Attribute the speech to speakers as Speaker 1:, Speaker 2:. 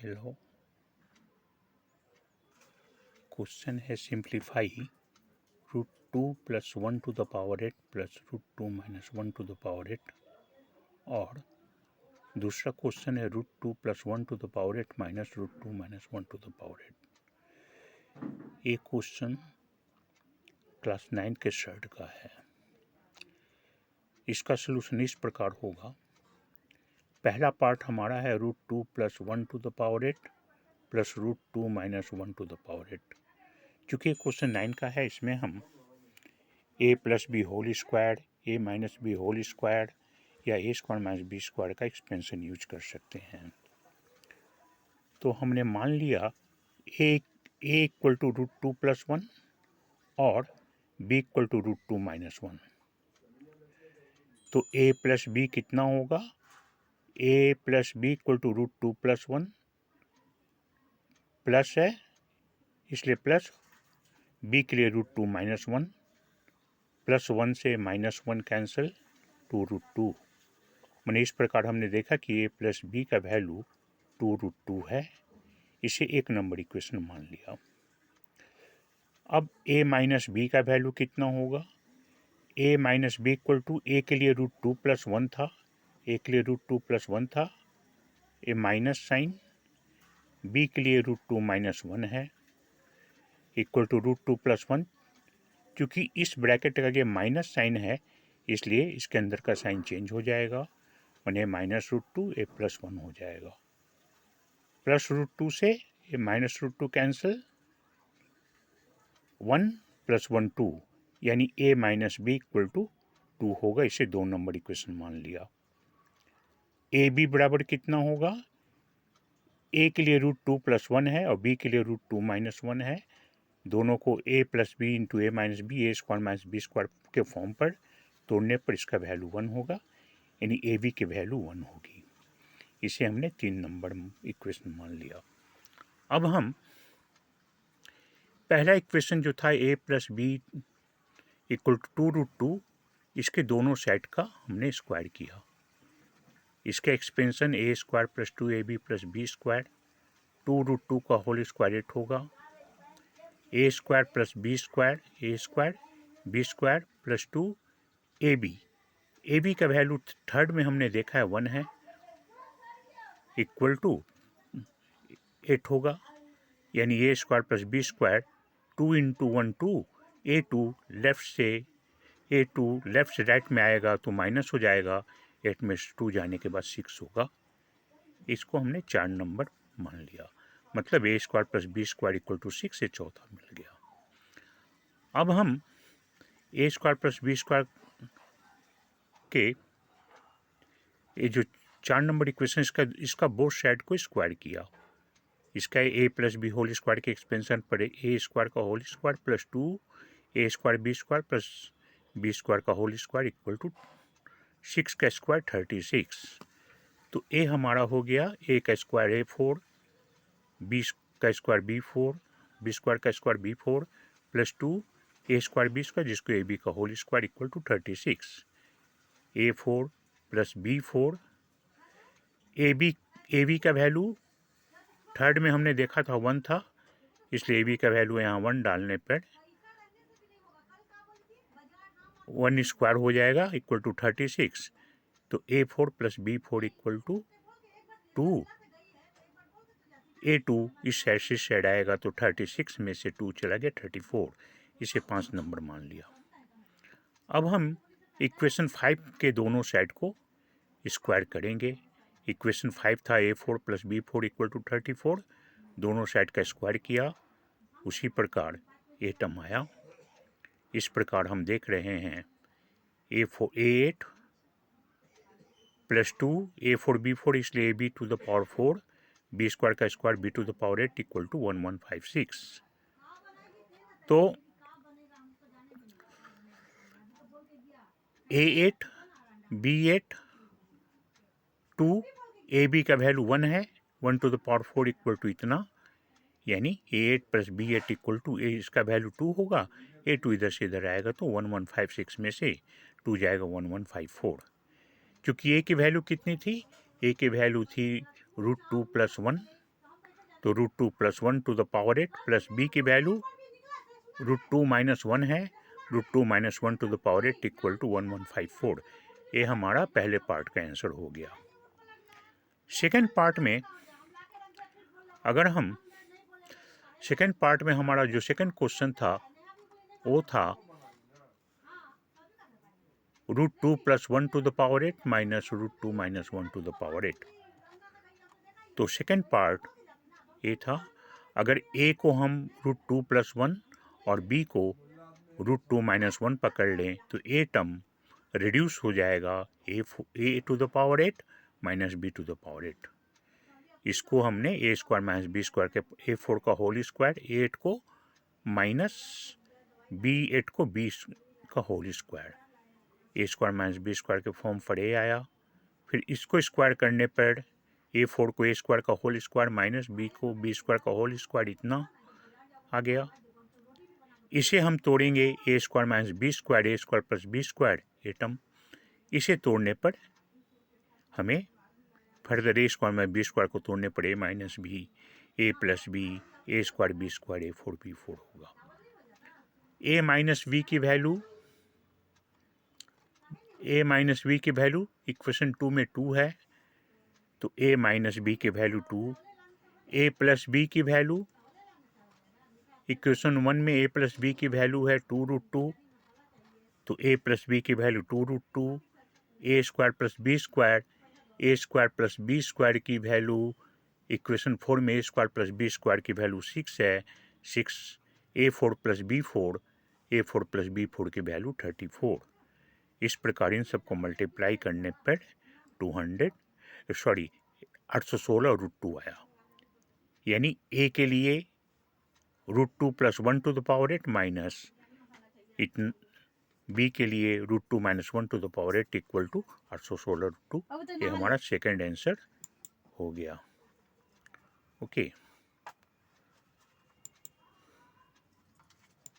Speaker 1: Hello. Question है simplify root 2 plus 1 to the power 8 plus root 2 minus 1 to the power 8 और दूसरा question है root 2 plus 1 to the power 8 minus root 2 minus 1 to the power 8। ये question class 9 के shirt का है। इसका solution इस प्रकार होगा। पहला पार्ट हमारा है root 2 plus 1 to the power 8 plus root 2 minus 1 to the power 8। चूँकि क्वेश्चन 9 का है, इसमें हम a plus B whole square, a minus B whole square या a square minus B square का एक्सपेंशन यूज कर सकते हैं। तो हमने मान लिया a equal to root 2 plus 1 और b equal to root 2 minus 1। तो a प्लस बी कितना होगा? a plus B equal to root 2 plus 1 plus है, इसलिए प्लस b के लिए रूट 2 माइनस 1 प्लस 1 से माइनस 1 कैंसिल टू रूट 2। मैंने इस प्रकार हमने देखा कि a प्लस बी का वैल्यू 2 रूट 2 है। इसे एक नंबर इक्वेशन मान लिया। अब a माइनस बी का वैल्यू कितना होगा? a minus B equal to a के लिए रूट 2 प्लस 1 था, a के लिए रूट 2 प्लस 1 था, a माइनस साइन, b के लिए रूट 2 माइनस 1 है, इक्वल टू रूट 2 प्लस 1। क्योंकि इस ब्रैकेट का ये माइनस साइन है, इसलिए इसके अंदर का साइन चेंज हो जाएगा, माने माइनस रूट 2 a प्लस 1 हो जाएगा। प्लस रूट 2 से ये माइनस रूट 2 कैंसिल, 1 प्लस 1 2, यानी a minus B equal to 2 होगा। इसे 2 नंबर इक्वेशन मान लिया। ए बी बराबर कितना होगा? a के लिए रूट 2 प्लस 1 है और b के लिए रूट 2 माइनस 1 है। दोनों को a plus B into A minus B, A square minus B square के फॉर्म पर तोड़ने पर इसका वैल्यू 1 होगा, यानी ए बी की वैल्यू 1 होगी। इसे हमने 3 नंबर इक्वेशन मान लिया। अब हम पहला इक्वेशन जो था a plus B equal to 2 root 2, इसके दोनों साइड का हमने स्क्वायर किया। इसका expansion a square plus 2ab plus B square, 2 root 2 का होल स्क्वायर 8 होगा। a square plus B square, a square B square plus 2 ab का वैल्यू थर्ड में हमने देखा है 1 है, इक्वल टू 8 होगा, यानी a square plus B square 2 into 1 2, a2 left से राइट में आएगा तो माइनस हो जाएगा, 8 में 2 जाने के बाद 6 होगा। इसको हमने 4 नंबर मान लिया, मतलब a square plus B square equal to 6 से चौथा मिल गया। अब हम a square plus B square के ये जो 4 नंबर इक्वेशन इसका बोथ साइड को स्क्वायर किया। इसका a plus B whole square के एक्सपेंशन पर a स्क्वायर का whole square plus 2 a square B square plus B square का होल स्क्वायर इक्वल टू 6 का स्क्वायर 36। तो a हमारा हो गया a का स्क्वायर a4, b का स्क्वायर b4, बी स्क्वायर का square b4 plus 2 a square B square, जिसको ab का whole square equal to 36। a4 plus b4, ab का वैल्यू थर्ड में हमने देखा था 1 था, इसलिए ab का वैल्यू यहाँ 1 डालने पर 1 स्क्वायर हो जाएगा इक्वल टू 36। तो a4 plus b4 equal to 2, a2 इस साइड से साइड आएगा तो 36 में से 2 चला गया 34। इसे 5 नंबर मान लिया। अब हम इक्वेशन 5 के दोनों साइड को स्क्वायर करेंगे। इक्वेशन 5 था a4 plus b4 equal to 34, दोनों साइड का स्क्वायर किया, उसी प्रकार ये टर्म आया। इस प्रकार हम देख रहे हैं a8 प्लस 2 a4 b4, इसलिए ab to the power 4, B square का square b to the power 8 equal to 1156। तो a8 b8 2 ab का वैल्यू 1 है, 1 to the power 4 equal to इतना, यानी a8 plus b8 equal to इसका value 2 होगा, a2 इधर से इधर आएगा तो 1156 में से 2 जाएगा 1154। क्योंकि a की वैल्यू कितनी थी? a की वैल्यू थी रूट 2 प्लस 1 तो √2 + 1 to the power 8 plus b की वैल्यू √2 - 1 है, √2 - 1 टू द पावर 8 = 1154। ये हमारा पहले पार्ट का आंसर हो गया। सेकेंड पार्ट में अगर हम सेकेंड पार्ट में हमारा जो सेकेंड क्वेश्चन था वो था √2 + 1 to the power 8 minus √2 - 1 to the power 8। तो सेकेंड पार्ट ये था, अगर a को हम √2 + 1 और b को √2 - 1 पकड़ लें तो a टर्म रिड्यूस हो जाएगा a to the power 8 minus b to the power 8। इसको हमने a² - b² के a4 का होल स्क्वायर, a8 को माइनस b8 को b का होल स्क्वायर, a² - b² के फॉर्म पर a आया। फिर इसको स्क्वायर करने पर a4 को a² का होल स्क्वायर माइनस b को b² का होल स्क्वायर, इतना आ गया। इसे हम तोड़ेंगे a² - b², a² + b² ये टर्म, इसे तोड़ने पर हमें फर्दर a² - b² को तोड़ने पर a - b, a + b, a² b² a4 b4 होगा। a - b की वैल्यू इक्वेशन 2 में 2 है, तो a - b की वैल्यू 2, a + b की वैल्यू इक्वेशन 1 में a + b की वैल्यू है 2√2, तो a + b की value 2√2, a² + b², a² + b² की वैल्यू इक्वेशन 4 में a² + b² की वैल्यू 6 है, 6, a4 + b4, a4 + b4 की वैल्यू 34। इस प्रकार इन सबको मल्टीप्लाई करने पर 816√2 आया। यानी a के लिए √2 + 1 to the power 8 minus b के लिए √2 - 1 टू द पावर 8 = 816√2। ये हमारा सेकेंड आंसर हो गया। ओके।